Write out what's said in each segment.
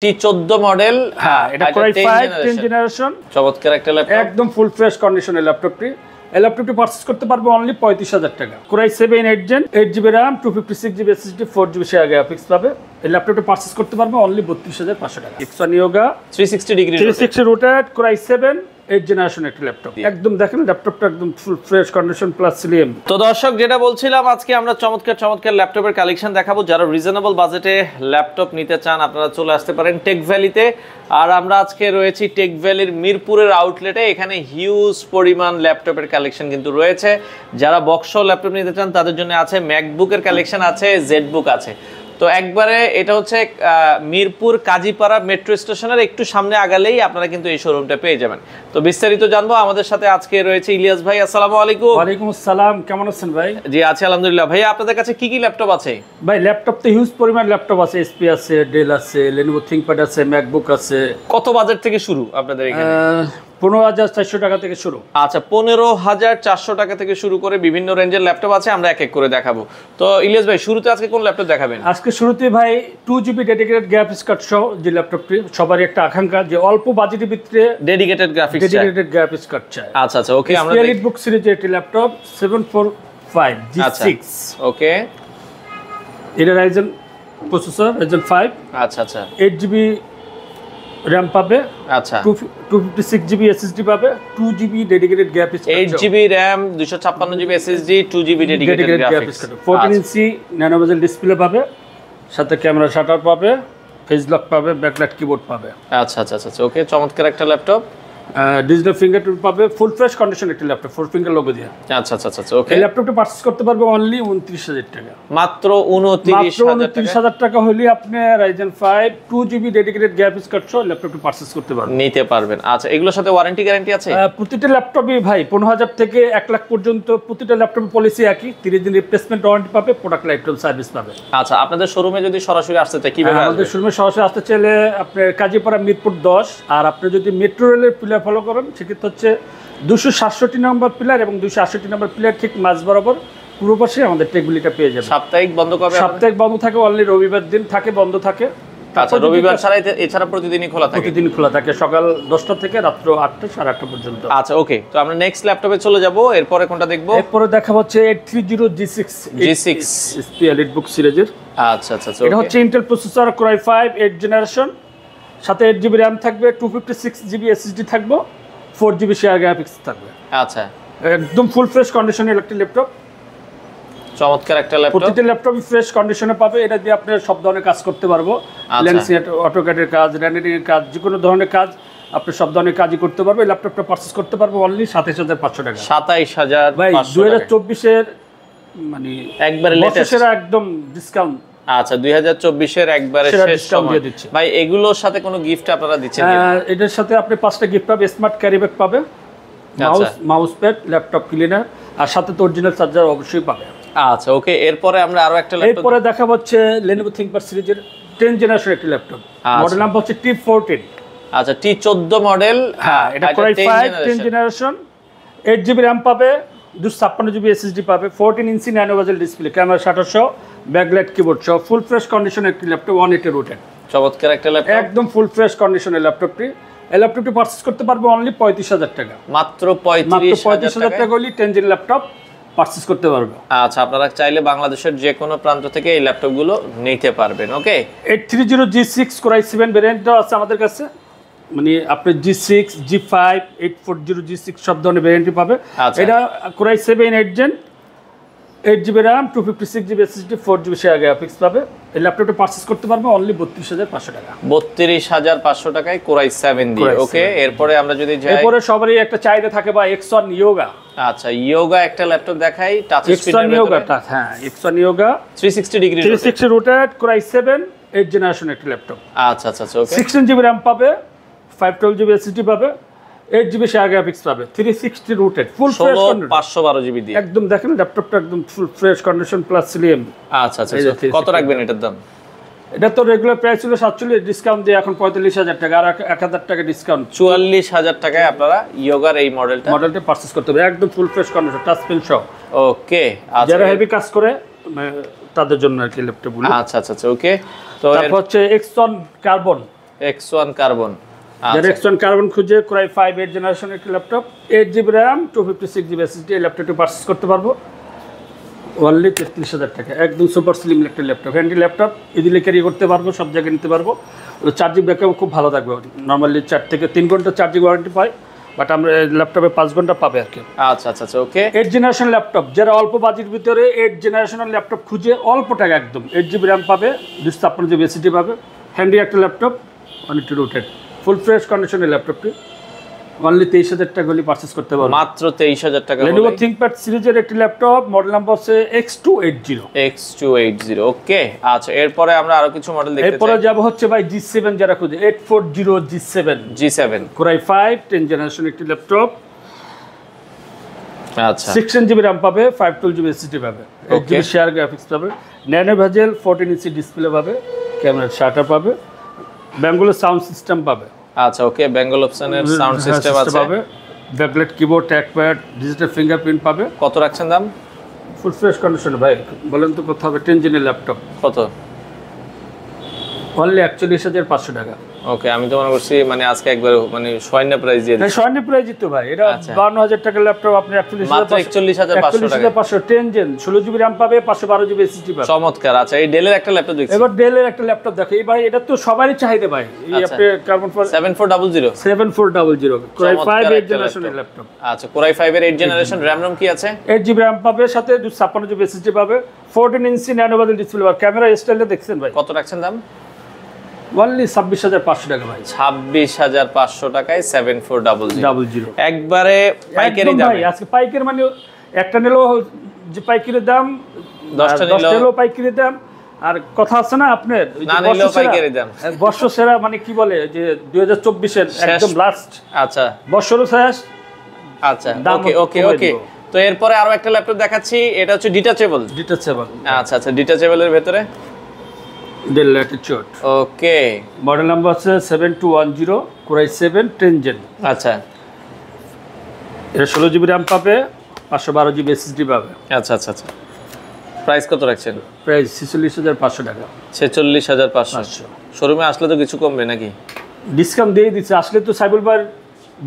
T14 model. হ্যাঁ, এটা Core i5 10th generation. চমৎকার একটা ল্যাপটপ, একদম ফুল ফ্রেশ কন্ডিশনের ল্যাপটপটি। এই ল্যাপটপটি পারচেজ করতে পারবো অনলি 35,000 টাকা। Core i7 8th Gen 8GB RAM 256GB SSD 4GB share graphics পাবে। এই ল্যাপটপটি পারচেজ করতে পারবো অনলি 32,500 টাকা। X1 Yoga 360 degree 360 rotate Core i7 8th generation একটা ল্যাপটপ। একদম দেখেন ল্যাপটপটা একদম full fresh condition plus slim. তো দর্শক, যেটা বলছিলাম, আজকে আমরা চমৎকার ল্যাপটপের কালেকশন দেখাবো। যারা রিজনেবল বাজেটে ল্যাপটপ নিতে চান আপনারা চলে আসতে পারেন টেক ভ্যালিতে। আর আমরা আজকে রয়েছি টেক ভ্যালির মিরপুরের আউটলেটে। এখানে হিউজ পরিমাণ ল্যাপটপের কালেকশন কিন্তু রয়েছে। যারা বক্স ল্যাপটপ নিতে চান তাদের জন্য আছে, ম্যাকবুকের কালেকশন আছে, জেডবুক আছে। তো একবারে এটা হচ্ছে মিরপুর কাজীপাড়া মেট্রো স্টেশনের একটু সামনে আগালেই আপনারা কিন্তু এই শোরুমটা পেয়ে যাবেন। তো বিস্তারিত জানবো। আমাদের সাথে আজকে রয়েছে ইলিয়াস ভাই। আসসালামু আলাইকুম। ওয়ালাইকুম আসসালাম, কেমন আছেন ভাই? জি আছি আলহামদুলিল্লাহ। ভাই আপনাদের কাছে কি কি ল্যাপটপ আছে? ভাই ল্যাপটপ তো হিউজ পরিমাণ ল্যাপটপ আছে, এসপি আছে, ডেল আছে, লেনোভো থিংকপ্যাড আছে, ম্যাকবুক আছে। কত বাজেট থেকে শুরু আপনাদের এখানে? 15,400 টাকা থেকে শুরু। আচ্ছা, 15,400 টাকা থেকে শুরু করে বিভিন্ন রেঞ্জের ল্যাপটপ আছে, আমরা এক এক করে দেখাবো। তো ইলিয়াস ভাই, শুরুতে আজকে কোন ল্যাপটপ দেখাবেন? আজকে শুরুতে ভাই 2GB ডেডিকেটেড গ্রাফিক্স কার্ড সহ যে ল্যাপটপটি সবারই একটা আকাঙ্ক্ষা, যে অল্প বাজেটের ভিতরে ডেডিকেটেড গ্রাফিক্স কার্ড চাই। আচ্ছা আচ্ছা, ওকে। আমরা এলিট বুক সিরিজের একটি ল্যাপটপ 745 G6। ওকে, এটা রাইজেন প্রসেসর, রাইজেন 5। আচ্ছা আচ্ছা, 8GB RAM পাবে, আচ্ছা 256GB SSD পাবে, 2GB dedicated graphics card, 8GB RAM 256GB SSD 2GB dedicated graphics card, 14 ইঞ্চি ন্যানো বেজেল ডিসপ্লে পাবে, সাথে ক্যামেরা শাটার পাবে, ফেস লক পাবে, ব্যাকলাইট কিবোর্ড পাবে। আচ্ছা আচ্ছা আচ্ছা, ওকে। চমৎকার একটা ল্যাপটপ, ডিজিটাল ফিঙ্গারপ্রিন্ট পাবে, ফুল ফ্রেশ কন্ডিশন একটা ল্যাপটপ, 4 ফিঙ্গার লোগো দিয়ে। আচ্ছা আচ্ছা আচ্ছা, ওকে। এই ল্যাপটপটা পারচেজ করতে পারবে অনলি 29,000 টাকা। মাত্র 29,000 টাকা হলে আপনি Ryzen 5 2GB dedicated graphics card সহ ল্যাপটপটি পারচেজ করতে পারবেন, নিতে পারবেন। আচ্ছা, এগুলোর সাথে ওয়ারেন্টি গ্যারান্টি আছে? প্রতিটা ল্যাপটপই ভাই 15,000 থেকে 1 লাখ পর্যন্ত প্রতিটা ল্যাপটপের পলিসি একই। 30 দিন রিপ্লেসমেন্ট ওয়ারেন্টি পাবে, প্রোডাক্ট লাইফ টাইম সার্ভিস পাবে। আচ্ছা, আপনাদের শোরুমে যদি সরাসরি আসতে চাই কিভাবে আসবে? আমাদের শোরুমে সরাসরি আসতে চাইলে আপনি কাজীপাড়া মিরপুর 10, আর আপনি যদি মেট্রো রেলের পিলার ফলো করেন সেক্ষেত্রে হচ্ছে 267 নম্বর পিলার এবং 268 নম্বর পিলার ঠিক মাঝ বরাবর পূর্ব পাশে আমাদের টেকগুলিটা পেয়ে যাবেন। সাপ্তাহিক বন্ধ কবে? সাপ্তাহিক বন্ধ থাকে, অনলি রবিবার দিন থাকে, বন্ধ থাকে। আচ্ছা, রবিবার ছাড়া এছাড়া প্রতিদিনই খোলা থাকে? প্রতিদিন খোলা থাকে, সকাল 10টা থেকে রাত্র 8টা 8:30 পর্যন্ত। আচ্ছা, ওকে। তো আমরা নেক্সট ল্যাপটপে চলে যাব। এরপরে কোনটা দেখবো? এরপরে দেখা হচ্ছে 830 G6 SP এলিট বুক সিরিজের। আচ্ছা আচ্ছা, এটা হচ্ছে Intel processor, Core i5 8th generation, সাথে 8GB RAM থাকবে, 256GB SSD থাকবে, 4GB শেয়ার গ্রাফিক্স থাকবে। আচ্ছা, একদম ফুল ফ্রেশ কন্ডিশনের একটা ল্যাপটপ। চমৎকার একটা ল্যাপটপ, প্রতিটা ল্যাপটপই ফ্রেশ কন্ডিশনে পাবে। এটা দিয়ে আপনি সব ধরনের কাজ করতে পারবো, ল্যান্সিয়েট অটোক্যাডের কাজ, র্যান্ডারিং এর কাজ, যে কোনো ধরনের কাজ আপনি সব ধরনের কাজই করতে পারবে। এই ল্যাপটপটা পারচেজ করতে পারবো অনলি 27,500 টাকা। 27,500 ভাই 2024 এর মানে একবারে লেটেস্ট একদম ডিসকাউন্ট। আচ্ছা, 2024 এর একবারে শেষ সময় ভাই। এগুলোর সাথে কোনো গিফট আপনারা দিচ্ছেন? এটার সাথে আপনি 5টা গিফট পাবে, স্মার্ট ক্যারি ব্যাগ পাবে, মাউস প্যাড, ল্যাপটপ ক্লিনার, আর সাথে তো অরিজিনাল চার্জার অবশ্যই পাবে। আচ্ছা, ওকে। এরপরে আমরা আরো একটা ল্যাপটপ, এরপরে দেখা হচ্ছে Lenovo ThinkPad সিরিজের 10th জেনারেশন একটা ল্যাপটপ, মডেল নাম্বার হচ্ছে T14। আচ্ছা, T14 মডেল। হ্যাঁ, এটা Core i5 10th generation, 8GB RAM পাবে, 256GB SSD পাবে, 14 ইঞ্চি ন্যানো বেজেল ডিসপ্লে, ক্যামেরা শাটার সহ, ব্যাকলাইট কিবোর্ড সহ, ফুল ফ্রেশ কন্ডিশনের একটি ল্যাপটপ, 180 রোটেট। চমৎকার একটা ল্যাপটপ, একদম ফুল ফ্রেশ কন্ডিশনের ল্যাপটপটি। এই ল্যাপটপটি পারচেজ করতে পারবে অনলি 35,000 টাকা। মাত্র 35,000 টাকা হলে 10 জিবি ল্যাপটপ পারচেজ করতে পারবে। আচ্ছা, আপনারা চাইলে বাংলাদেশের যে কোনো প্রান্ত থেকে এই ল্যাপটপগুলো নিতে পারবেন। ওকে, 830 G6 Core i7 ভ্যারিয়েন্টও আছে আমাদের কাছে, মানে আপনি G6 G5 840 G6 সব ধরনের ভ্যারিয়েন্টই পাবে। এটা Core i7 8th Gen 8GB RAM 256GB SSD 4GB share graphics পাবে। এই ল্যাপটপটা পারচেজ করতে পারবে অনলি 32,500 টাকা। 32,500 টাকায় Core i7 দিয়ে। ওকে, এরপরে আমরা যদি যাই, এরপরে সবারই একটা চাহিদা থাকে বা X1 Yoga। আচ্ছা, Yoga একটা ল্যাপটপ দেখাই, টাচ X1 Yoga, হ্যাঁ X1 Yoga 360 degree 360 rotate Core i7 8th generation একটা ল্যাপটপ। আচ্ছা আচ্ছা, ওকে। 16GB RAM পাবে, 512GB SSD পাবে, 8GB শেয়ার গ্রাফিক্স পাবে, 360 রোটেট, ফুল ফ্রেশ কন্ডিশন, 512GB দিয়ে। একদম দেখেন ল্যাপটপটা একদম full fresh condition plus slim. আচ্ছা আচ্ছা, কত রাখবেন এটার দাম? এটা তো রেগুলার প্রাইস ছিল 47, ডিসকাউন্ট দিয়ে এখন 45,000 টাকা, আর 1,000 টাকা ডিসকাউন্ট, 44,000 টাকায় আপনারা ইয়োগার এই মডেলটা পারচেজ করতে হবে। একদম full fresh condition, touch pen সহ। ওকে, যারা হেভি কাজ করে তাদের জন্য আর কি ল্যাপটপগুলো। আচ্ছা আচ্ছা, ওকে। তো তারপর হচ্ছে X1 কার্বন X1 কার্বন। যারা X1 কার্বন খুঁজে Core i5 8 জেনারেশন একটি laptop 8GB RAM 256GB SSD এই ল্যাপটপটি পারচেজ করতে পারবো অনলি 33,000 টাকা। একদম সুপার স্লিম একটা laptop, handy laptop, easily carry করতে পারবো, সব জায়গায় নিতে পারবো। চার্জিং ব্যাকআপ খুব ভালো থাকবে, নর্মালি 4 থেকে 3 ঘন্টা চার্জিং ওয়ারেন্টি পাই, বাট আমরা ল্যাপটপে 5 ঘন্টা পাবে আর কি। আচ্ছা আচ্ছা আচ্ছা ওকে। 8 জেনারেশন ল্যাপটপ, যারা অল্প বাজেটের ভিতরে 8 জেনারেশনের ল্যাপটপ খুঁজে অল্প টাকা একদম 8GB RAM পাবে, 256GB SSD পাবে, হ্যান্ডি একটা ল্যাপটপ, অনেকটি রোটেড, ফুল ফ্রেশ কন্ডিশনের ল্যাপটপটি অনলি 23,000 টাকা হলে পারচেজ করতে পারবো, মাত্র 23,000 টাকা। Lenovo ThinkPad সিরিজের একটি ল্যাপটপ, মডেল নাম্বার হচ্ছে X280। ওকে। আচ্ছা এরপরে আমরা আরো কিছু মডেল দেখতে চাই। এরপরে যাব হচ্ছে ভাই G7, যারা খুঁজে 840G7 Core i5 10 জেনারেশন একটি ল্যাপটপ, আচ্ছা 16GB RAM পাবে, 512GB SSD পাবে, 8GB শেয়ার গ্রাফিক্স পাবে, ন্যানো ভেজেল 14 ইঞ্চি ডিসপ্লে পাবে, ক্যামেরা শাটার পাবে, বেঙ্গল সাউন্ড সিস্টেম পাবে। আচ্ছা ওকে, বেঙ্গল অপশনের সাউন্ড সিস্টেম আছে, backlight keyboard, trackpad, digital fingerprint পাবে। কত রাখছেন দাম? ফুল ফ্রেশ কন্ডিশনে ভাই, বলেন তো কত হবে? 10 জিনের ল্যাপটপ কত? অনলি 41,500 টাকা। ওকে, আমি তো মনে করছি মানে আজকে একবার মানে সয়ন্য প্রাইস দিয়ে দিই। সয়ন্য প্রাইস তো ভাই, এটা 52,000 টাকার ল্যাপটপ আপনি 41,500 10 জেন 16GB RAM পাবে, 512GB SSD পাবে। চমৎকার। আচ্ছা এই ডেলের একটা ল্যাপটপ দেখছি, এবার ডেলের একটা ল্যাপটপ দেখো এই ভাই, এটা তো সবারই চাহিদা ভাই, এই আপনি কার্বন 7400 Core i5 8 জেনারেশনের ল্যাপটপ। আচ্ছা Core i5 এর 8 জেনারেশন, RAM ROM কি আছে? 8GB RAM পাবে, সাথে 256GB SSD পাবে, 14 ইঞ্চি ন্যানো ভেজেল ডিসপ্লে পাবে, ক্যামেরা স্টাইলটা দেখছেন ভাই। কত রাখছেন দাম? অনলি 26,500 টাকা ভাই। 26,500 টাকায় 7400 একবারে পাইকারি দাম ভাই। আজকে পাইকারি মানে একটা নিলেও যে পাইকারি দাম, 10টা নিলেও পাইকারি দাম, আর কথা আছে না আপনার না নিলেও পাইকারি দাম, বর্ষ সেরা মানে কি বলে যে 2024 এর একদম লাস্ট। আচ্ছা বর্ষর শেষ। আচ্ছা ওকে ওকে ওকে। তো এরপরে আরো একটা ল্যাপটপ দেখাচ্ছি, এটা হচ্ছে ডিটাচেবল। আচ্ছা আচ্ছা, ডিটাচেবলের ভিতরে Dell Latitude। ওকে, মডেল নাম্বার আছে 7210 Core i7 10 জেন। আচ্ছা এটা 16GB RAM পাবে, 512GB SSD পাবে। আচ্ছা আচ্ছা আচ্ছা, প্রাইস কত রাখছেন? প্রাইস 46,500 টাকা। 46,500। শোরুমে আসলে তো কিছু কমবে নাকি? ডিসকাউন্ট দিয়ে দিচ্ছে, আসলে তো সাইবুল ভাই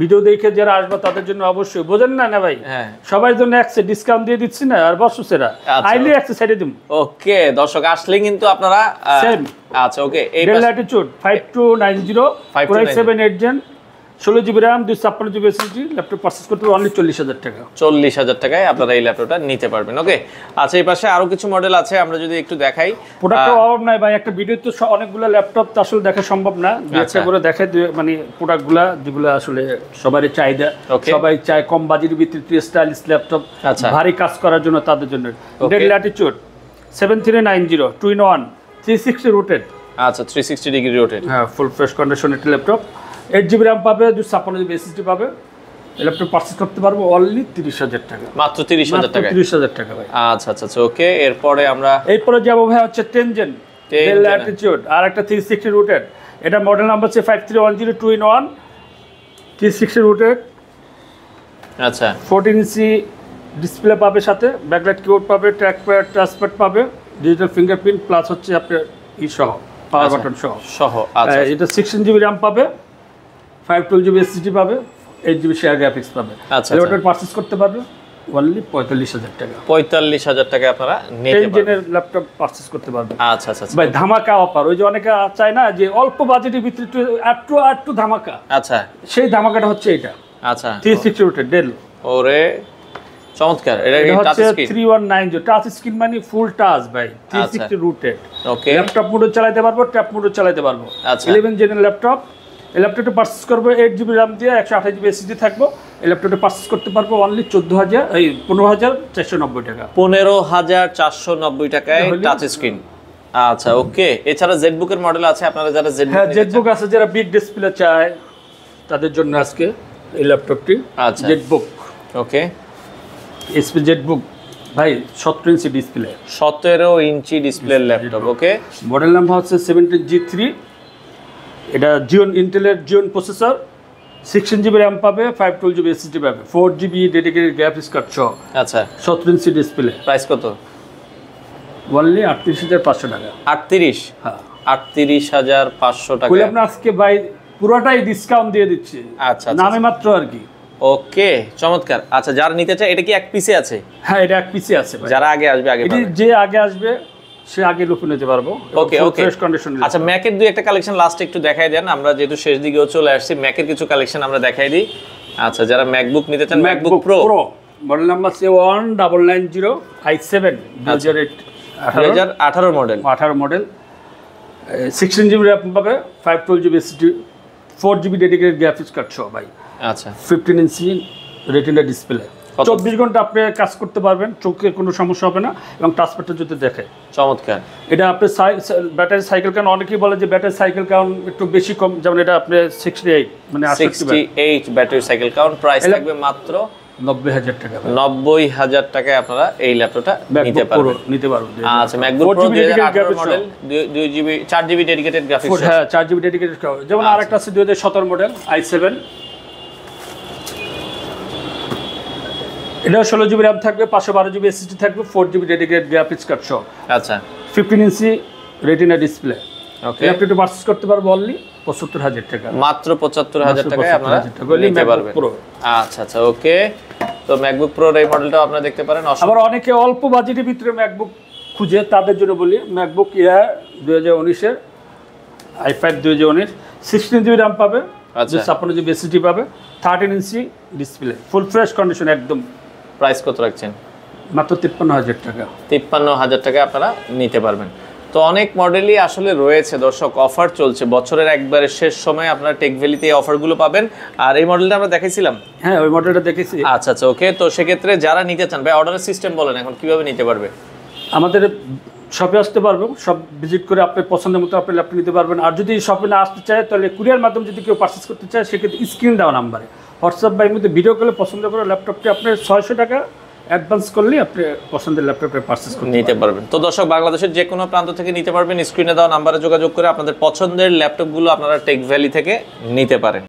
ভিডিও দেখে যারা আসবে তাদের জন্য অবশ্যই, বোঝেন না না ভাই? হ্যাঁ, সবার জন্য একসে ডিসকাউন্ট দিয়ে দিচ্ছি না, আর বর্ষ সেরা আইলে একসে সাইডে দিম। ওকে দর্শক, আসলে কিন্তু আপনারা সেম। আচ্ছা ওকে, এই Dell Latitude 5290 Core i7 8 gen 16GB RAM 256GB SSD laptop purchase করতে অনলি 40,000 টাকা। 40,000 টাকায় আপনারা এই ল্যাপটপটা নিতে পারবেন। ওকে, আচ্ছা এই পাশে আরো কিছু মডেল আছে, আমরা যদি একটু দেখাই। প্রোডাক্টের অভাব নাই ভাই, একটা ভিডিও তো অনেকগুলো ল্যাপটপ তো আসলে দেখা সম্ভব না, একটা করে দেখাই মানে প্রোডাক্টগুলো যেগুলো আসলে সবারই চাহিদা, সবাই চায় কম বাজেটের ভিতরে স্টাইলিশ ল্যাপটপ, ভারী কাজ করার জন্য তাদের জন্য। Dell Latitude 7390 2-in-1 360 রোটেড। আচ্ছা 360 ডিগ্রি রোটেড, হ্যাঁ ফুল ফ্রেশ কন্ডিশন একটা ল্যাপটপ, 8GB RAM পাবে, 256GB SSD পাবে, এই ল্যাপটপ পারচেজ করতে পারবো অনলি 30,000 টাকা। মাত্র 30,000 টাকা। 30,000 টাকা ভাই। আচ্ছা আচ্ছা আচ্ছা ওকে, এরপরে আমরা যাবো ভাই হচ্ছে 10 জেন Dell Latitude, আর একটা 360 রুটেড। এটা মডেল নাম্বার হচ্ছে 5310 2-in-1 360 রুটেড। আচ্ছা 14 ইঞ্চি ডিসপ্লে পাবে, সাথে ব্যাকলাইট কিবোর্ড পাবে, ট্র্যাকপ্যাড, টাচপ্যাড পাবে, ডিজিটাল ফিঙ্গারপ্রিন্ট প্লাস হচ্ছে আপনার সহ পাওয়ার বাটন সহ। আচ্ছা এটা 16GB RAM পাবে, 512GB SSD পাবে, 8GB শেয়ার গ্রাফিক্স পাবে। আচ্ছা ল্যাপটপ পারচেজ করতে পারবে অনলি 45,000 টাকা। 45,000 টাকা আপনারা নিতে পারবেন, 10 জেনের ল্যাপটপ পারচেজ করতে পারবে। আচ্ছা আচ্ছা ভাই ধামাকা অফার, ওই যে অনেকে চায় না যে অল্প বাজেটের ভিতরে একটু ধামাকা, আচ্ছা সেই ধামাকাটা হচ্ছে এটা। আচ্ছা 360 রুটেড Dell, ওরে চমৎকার। এটা টাচ স্ক্রিন 3190 টাচ স্ক্রিন মানে ফুল টাচ ভাই, 360 রুটেড। ওকে, ল্যাপটপ মোডে চালাতে পারবো, ট্যাব মোডে চালাতে পারবো। আচ্ছা 11 জেনের ল্যাপটপ, এই ল্যাপটপটা পারচেজ করবো 8GB RAM দিয়ে, 128GB SSD থাকবো। এই ল্যাপটপটা পারচেজ করতে পারবো অনলি 15,490 টাকা। 15,490 টাকায় টাচ স্ক্রিন। আচ্ছা ওকে, এছাড়া জেডবুকের মডেল আছে, আপনারা যারা জেডবুক আছে, যারা বিগ ডিসপ্লে চায় তাদের জন্য আজকে এই ল্যাপটপটি। আচ্ছা জেডবুক, ওকে এসপি জেডবুক ভাই 17 ইঞ্চি ডিসপ্লে, 17 ইঞ্চি ডিসপ্লের ল্যাপটপ। ওকে, মডেল নাম্বার হচ্ছে 17G3। এটা ইন্টেলের জিওন প্রসেসর, 16GB RAM পাবে, 512GB SSD পাবে, 4GB ডেডিকেটেড গ্রাফিক্স কার্ড সহ। আচ্ছা 17 ইঞ্চি ডিসপ্লে। প্রাইস কত? অনলি 38,500 টাকা। 38? হ্যাঁ 38,500 টাকা। কইলে আপনি আজকে ভাই পুরোটাই ডিসকাউন্ট দিয়ে দিচ্ছি, আচ্ছা নামে মাত্র আর কি। ওকে, চমৎকার। আচ্ছা, যারা নিতে চায়, এটা কি এক পিসে আছে? হ্যাঁ, এটা এক পিসে আছে ভাই। যারা আগে আসবে আগে এটি পাবে। যে আগে আসবে সে আগে লুপে নিতে পারবো। ওকে ওকে, ফ্রেশ কন্ডিশন। আচ্ছা, ম্যাকের দুই একটা কালেকশন লাস্ট একটু দেখাই দেন, আমরা যেহেতু শেষ দিকেও চলে আসছি, ম্যাকের কিছু কালেকশন আমরা দেখাই দিই। আচ্ছা, যারা ম্যাকবুক নিতে চান, ম্যাকবুক প্রো মডেল নাম্বার আছে 1990 i7 2018 model. 18 model, 16 GB RAM পাবে, 512 GB SSD, 4 GB dedicated graphics card সহ ভাই। আচ্ছা, 15 ইঞ্চি রেটিনা ডিসপ্লে, 24 ঘন্টা আপনি কাজ করতে পারবেন, চোখে কোনো সমস্যা হবে না, এবং টাচপ্যাডটা যদি দেখে চমৎকার। এটা আপনি ব্যাটারি সাইকেল কাউন্ট, অনেকেই বলে যে ব্যাটারি সাইকেল কাউন্ট একটু বেশি কম, যেমন এটা আপনি 68 মানে 68 ব্যাটারি সাইকেল কাউন্ট, প্রাইস থাকবে মাত্র 90,000 টাকা। 90,000 টাকায় আপনারা এই ল্যাপটপটা নিতে পারবেন। আচ্ছা, MacBook pro 2018 model, 2 GB 4 GB dedicated graphics. হ্যাঁ, 4 জিবি ডেডিকেটেড। যেমন আরেকটা আছে 2017 মডেল i7, এটা 16 জিবি র্যাম থাকবে, 512 জিবি এসএসডি থাকবে, 4 জিবি ডেডিকেটেড গ্রাফিক্স কার্ড সহ। আচ্ছা, 15 ইঞ্চি রেটিনা ডিসপ্লে। ওকে, ল্যাপটপটা পারচেজ করতে পারবো অনলি 75,000 টাকা, মাত্র 75,000 টাকায় আপনারা নিতে পারবেন। আচ্ছা আচ্ছা, ওকে। তো ম্যাকবুক প্রোর এই মডেলটাও আপনারা দেখতে পারেন। আবার অনেকে অল্প বাজেটের ভিতরে ম্যাকবুক খুঁজে, তাদের জন্য বলি MacBook air 2019 i5 2019, 16 GB RAM পাবে, আচ্ছা, 56 জিবি এসএসডি পাবে, 13 ইঞ্চি ডিসপ্লে, ফুল ফ্রেশ কন্ডিশন একদম। প্রাইস কত রাখছেন? মাত্র 53,000 টাকা। 53,000 টাকায় আপনারা নিতে পারবেন। তো অনেক মডেলই আসলে রয়েছে দর্শক, অফার চলছে বছরের একবারে শেষ সময় আপনারা টেক ভ্যালিতে এই অফারগুলো পাবেন। আর এই মডেলটা আমরা দেখাইছিলাম। হ্যাঁ, ওই মডেলটা দেখেছি। আচ্ছা আচ্ছা, ওকে। তো সেক্ষেত্রে যারা নিতে চান ভাই, অর্ডারের সিস্টেম বলেন এখন কিভাবে নিতে পারবে? আমাদের শপে আসতে পারবো, সব ভিজিট করে আপনার পছন্দের মতো আপনি ল্যাপটপ নিতে পারবেন। আর যদি শপে না আসতে চায়, তাহলে কুরিয়ার মাধ্যমে যদি কেউ পারচেস করতে চায়, সেক্ষেত্রে স্ক্রিন দেওয়া নাম্বারে হোয়াটসঅ্যাপ বা এর মধ্যে ভিডিও কলে পছন্দ করে ল্যাপটপটি আপনার 600 টাকা অ্যাডভান্স করলে আপনি পছন্দের ল্যাপটপে পারচেস করে নিতে পারবেন। তো দর্শক, বাংলাদেশের যে কোনো প্রান্ত থেকে নিতে পারবেন, স্ক্রিনে দেওয়া নাম্বারে যোগাযোগ করে আপনাদের পছন্দের ল্যাপটপগুলো আপনারা টেক ভ্যালি থেকে নিতে পারেন।